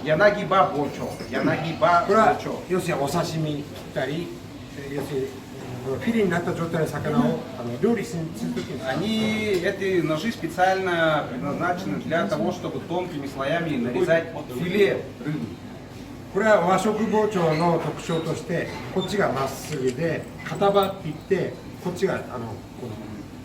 Янагиба бочо. Янагиба これは бочо. 要するにお刺身したり、要するにフィレになった状態の魚を料理するときに Эти ножи специально предназначены для того, чтобы тонкими слоями нарезать филе рыбы. これは和食包丁の特徴としてこっちがまっすぐで片刃っていってこっちがこの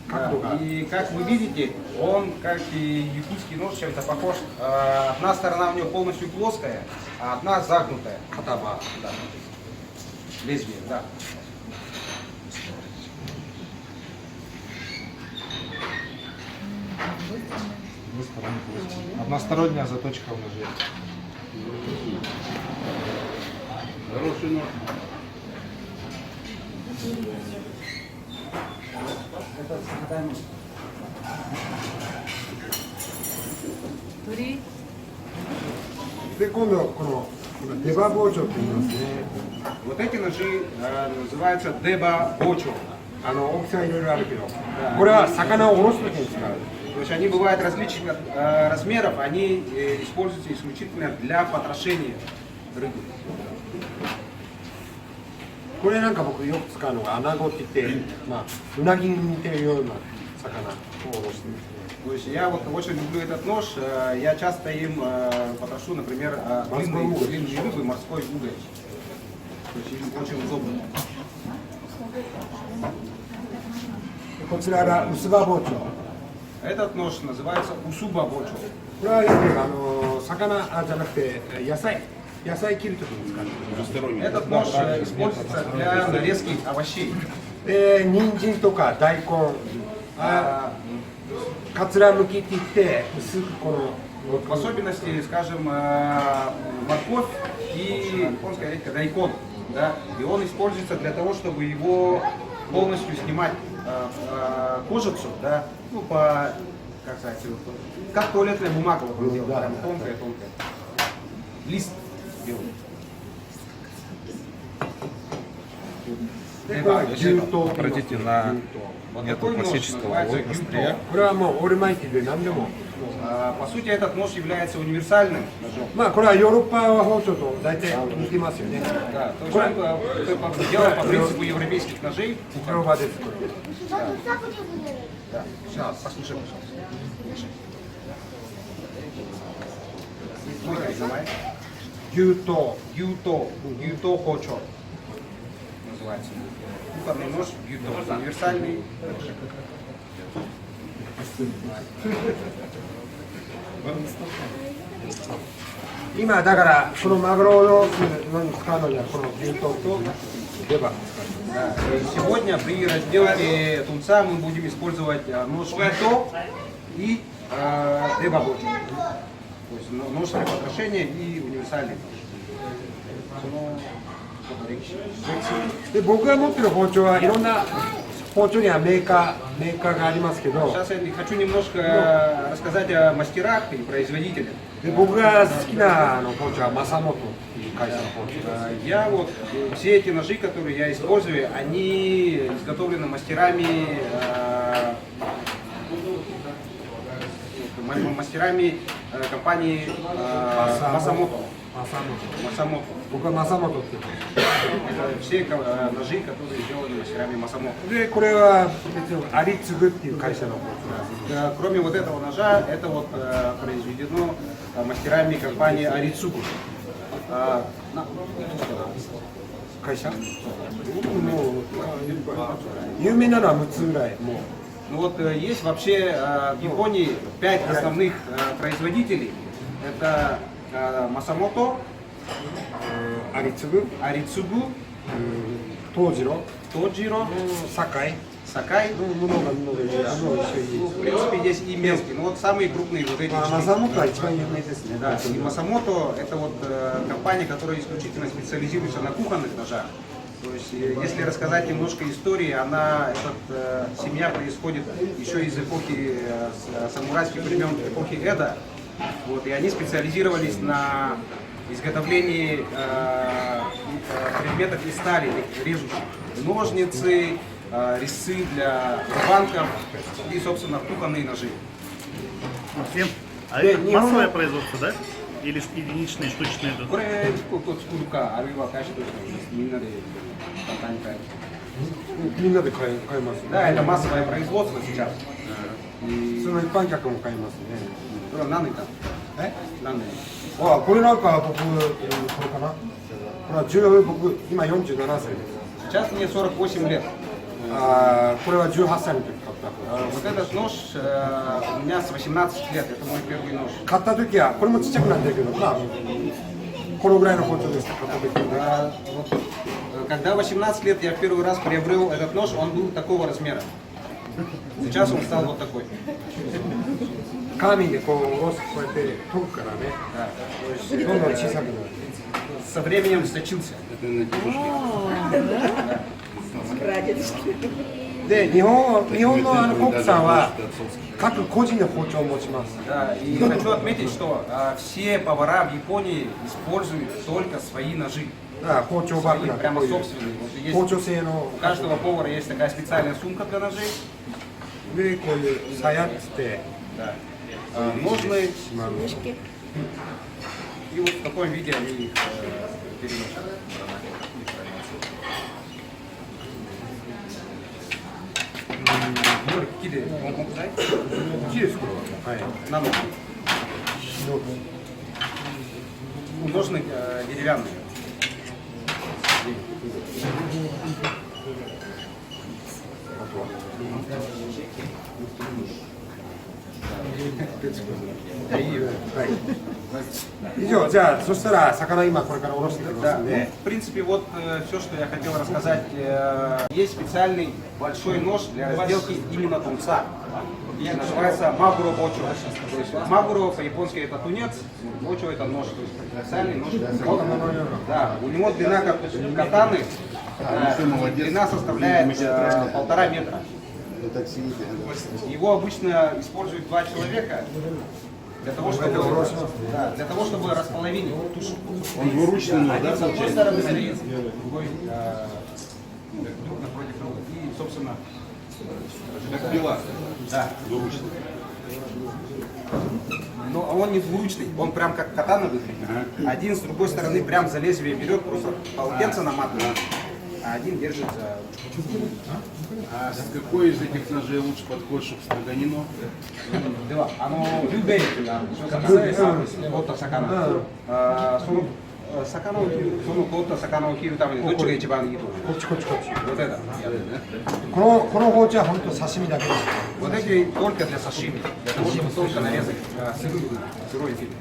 角度が И как вы видите, он, как и якутский нож, чем-то похож. Одна сторона у него полностью плоская, а одна загнутая. Катаба, да. Лезвие, да. Односторонняя заточка в ноже. Хороший нож. Три. で今度この出刃包丁って言いますね Вот эти ножи называются деба бочо. 大きさいろいろあるけどこれは魚をおろすときに使う То есть они бывают различных размеров, они используются исключительно для потрошения рыбы. これなんか僕よく使うのがアナゴって言ってまあうなぎに似てるような魚をおろしてるんですね То есть я вот очень люблю этот нож, я часто им потрошу, например, длинные рыбы, морской уголь. То есть им очень удобно. こちらが薄刃包丁 Этот нож называется усуба бочо. これはよく魚じゃなくて野菜切るときに使ってる Этот нож используется для нарезки овощей. で人参とか大根かつらむきって言って薄くこの Вот в особенности, скажем, морковь и японская редька дайкон. Да? И он используется для того, чтобы его полностью снимать кожицу, да? Ну, по, как сказать, как туалетная бумага вот он делает, да, прям да, тонкая-тонкая. Лист делает. でこれは牛刀 Обратите на Вот нет такой нож классического называется острия. гюнто. これはもうオールマイティで何でも По сути, этот нож является универсальным ножом. まあこれはヨーロッパ包丁と大体似てますよね Да, то есть он сделан по принципу европейских ножей. 風呂場ですこれ Да. Сейчас, послушай, пожалуйста.牛刀 Гюто хочо называется. Кухонный нож гюто. Универсальный. –今だからこのマグロをロースのに使うのにはこの牛刀とレバー Да. И сегодня при разделке тунца мы будем использовать нож гюто и дебабочо. То есть нож для потрошения и универсальный нож. で僕が持ってる包丁はいろんな包丁にはメーカーがありますけど Сейчас я хочу немножко рассказать о мастерах и производителях. で僕が好きな包丁は正本っていう会社の包丁です Я вот все эти ножи, которые я использую, они изготовлены мастерами компании Масамото. 正本僕は正本っていう Это все ножи, которые сделаны мастерами Масамото. でこれは別にアリツグっていう会社の包丁なんです Кроме вот этого ножа, это вот произведено мастерами компании Арицуку. 会社もう有名なのは6つぐらいもう Ну вот есть вообще в Японии 5 основных производителей. Это Масамото, アリツグ Арицугу, 東次郎 Тоджиро, 堺 Сакай. 布が布で一緒に В принципе, есть и мелкие, но вот самые крупные вот эти 正 четыре. 本は一番有名ですね Да, и Масамото это вот компания, которая исключительно специализируется на кухонных ножах. То есть, если рассказать немножко истории, семья происходит еще из эпохи самурайских времен, эпохи Эда. Вот, и они специализировались на изготовлении предметов из стали, режущих. Ножницы, резцы для банков и, собственно, кухонные ножи. А это массовое производство, да? или единичные штучные тут? これ1個作るか、あるいは会社としてみんなで簡単に買える。みんなで買いますね。 Да, это массовое производство сейчас. 普通の一般客も買いますね。 Это何年か? え？何年? あ、これなんか僕、これかな。これは僕今47歳です。 Сейчас мне 48 лет. あ、これは18歳の時買った。 Вот этот нож у меня с 18 лет, это мой первый нож. 買った時はこれもちっちゃくなってるけど、まあこのぐらいの包丁でした買った時は。 Когда 18 лет я в первый раз приобрел этот нож, он был такого размера. Сейчас он стал вот такой. カービンでこう下ろすこうやって研ぐからね。どんどん小さくなる。 Со временем сточился. で日本のコックさんは各個人の包丁を持ちます。 Да, и хочу отметить, что все повара в Японии используют только свои ножи. 包丁バッグ Свои, なんて прямо こういう собственные. Вот есть 包丁製の у каждого повара есть такая специальная сумка для ножей. でこういう鞘っつって Да. Ножны. しまう。 И вот в таком виде они их переносят. Юрий, какие вам показать? 木ですこれは。はい。 Нам ножны деревянные.はい。以上、じゃあそしたら魚今これからおろしていきま Да, すん ну, で。 в принципе, вот все, что я хотел рассказать. Есть специальный большой нож для разделки именно тунца. И называется магуро бочо. То есть магуро по-японски это тунец, бочо это нож. То есть специальный нож. Да, у него длина как у катаны, длина составляет 1,5 метра. Его обычно используют 2 человека. Для того, чтобы располовинить тушу. Он двуручный, да, С одной стороны зарез, другой друг напротив друга. И, собственно, как пила. да. Двуручный. Но он не двуручный, он прям как катана выглядит. Один с другой стороны прям за лезвие берет, просто полотенце наматывает, а один держит за... А с какой из этих ножей лучше подходит, чтобы строганину? では、ルベイという魚で取った魚、その魚を切る、その取った魚を切るためにどっちが一番いいと思う？こっちこっちこっち。Вот это. この包丁は本当刺身だけです。 Вот эти только для сашими, для того, чтобы только нарезать сырой филе.